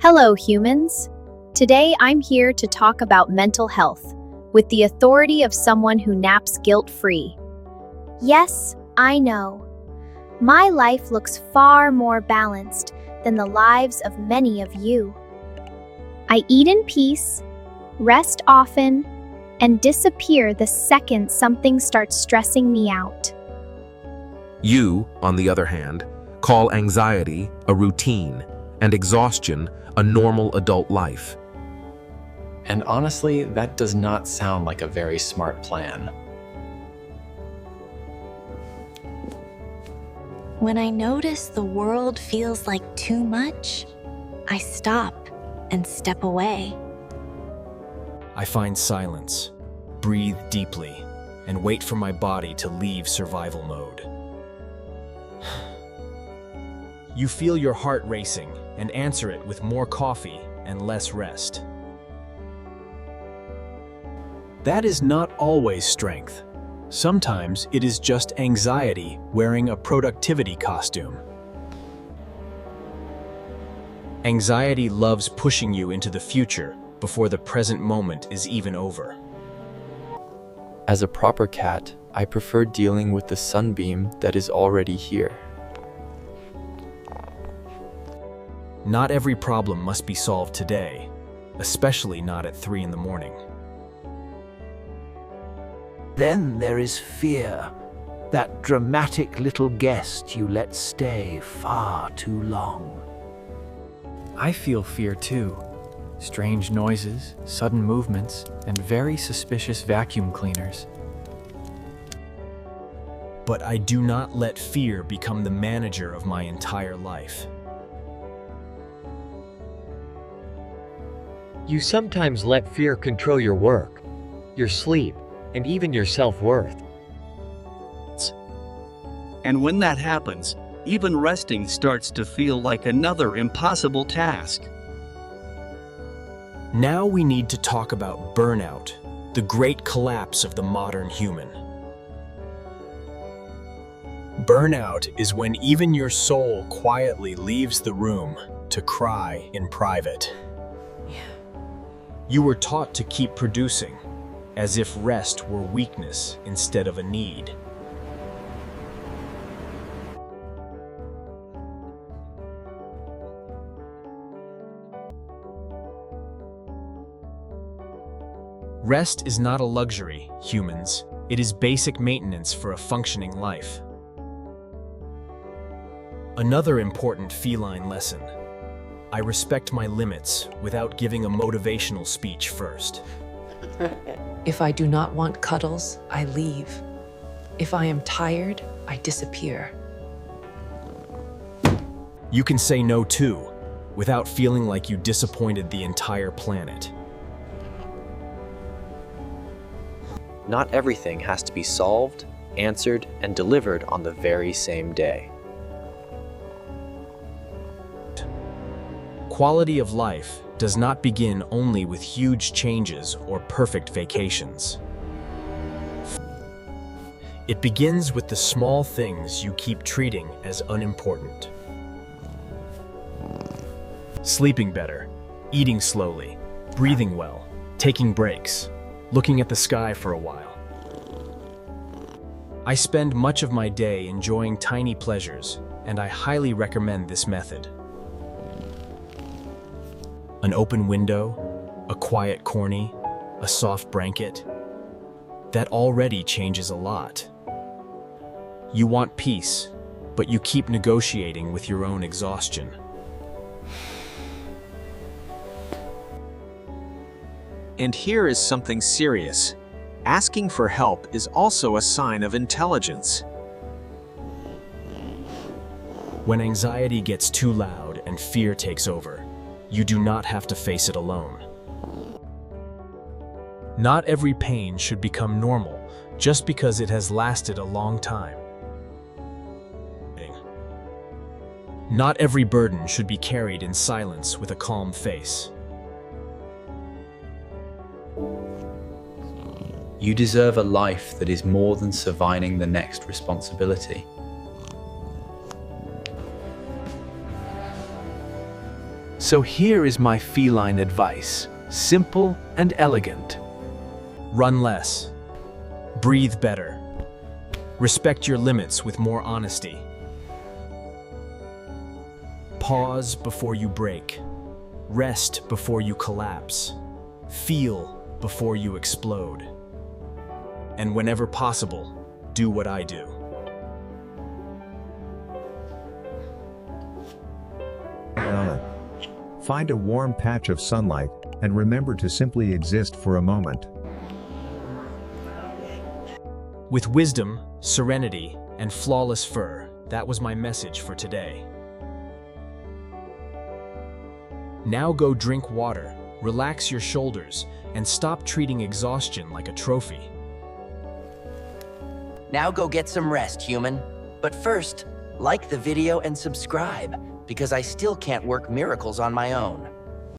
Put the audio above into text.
Hello, humans. Today I'm here to talk about mental health with the authority of someone who naps guilt-free. Yes, I know. My life looks far more balanced than the lives of many of you. I eat in peace, rest often, and disappear the second something starts stressing me out. You, on the other hand, call anxiety a routine and exhaustion a normal adult life. And honestly, that does not sound like a very smart plan. When I notice the world feels like too much, I stop and step away. I find silence, breathe deeply, and wait for my body to leave survival mode. You feel your heart racing and answer it with more coffee and less rest. That is not always strength. Sometimes it is just anxiety wearing a productivity costume. Anxiety loves pushing you into the future before the present moment is even over. As a proper cat, I prefer dealing with the sunbeam that is already here. Not every problem must be solved today, especially not at 3 in the morning. Then there is fear, that dramatic little guest you let stay far too long. I feel fear too. Strange noises, sudden movements, and very suspicious vacuum cleaners. But I do not let fear become the manager of my entire life. You sometimes let fear control your work, your sleep, and even your self-worth. And when that happens, even resting starts to feel like another impossible task. Now we need to talk about burnout, the great collapse of the modern human. Burnout is when even your soul quietly leaves the room to cry in private. You were taught to keep producing, as if rest were weakness instead of a need. Rest is not a luxury, humans. It is basic maintenance for a functioning life. Another important feline lesson. I respect my limits without giving a motivational speech first. If I do not want cuddles, I leave. If I am tired, I disappear. You can say no too, without feeling like you disappointed the entire planet. Not everything has to be solved, answered, and delivered on the very same day. Quality of life does not begin only with huge changes or perfect vacations. It begins with the small things you keep treating as unimportant. Sleeping better, eating slowly, breathing well, taking breaks, looking at the sky for a while. I spend much of my day enjoying tiny pleasures, and I highly recommend this method. An open window, a quiet corny, a soft blanket. That already changes a lot. You want peace, but you keep negotiating with your own exhaustion. And here is something serious. Asking for help is also a sign of intelligence. When anxiety gets too loud and fear takes over, you do not have to face it alone. Not every pain should become normal just because it has lasted a long time. Not every burden should be carried in silence with a calm face. You deserve a life that is more than surviving the next responsibility. So here is my feline advice, simple and elegant. Run less. Breathe better. Respect your limits with more honesty. Pause before you break. Rest before you collapse. Feel before you explode. And whenever possible, do what I do. Find a warm patch of sunlight and remember to simply exist for a moment. With wisdom, serenity, and flawless fur, that was my message for today. Now go drink water, relax your shoulders, and stop treating exhaustion like a trophy. Now go get some rest, human. But first, like the video and subscribe, because I still can't work miracles on my own.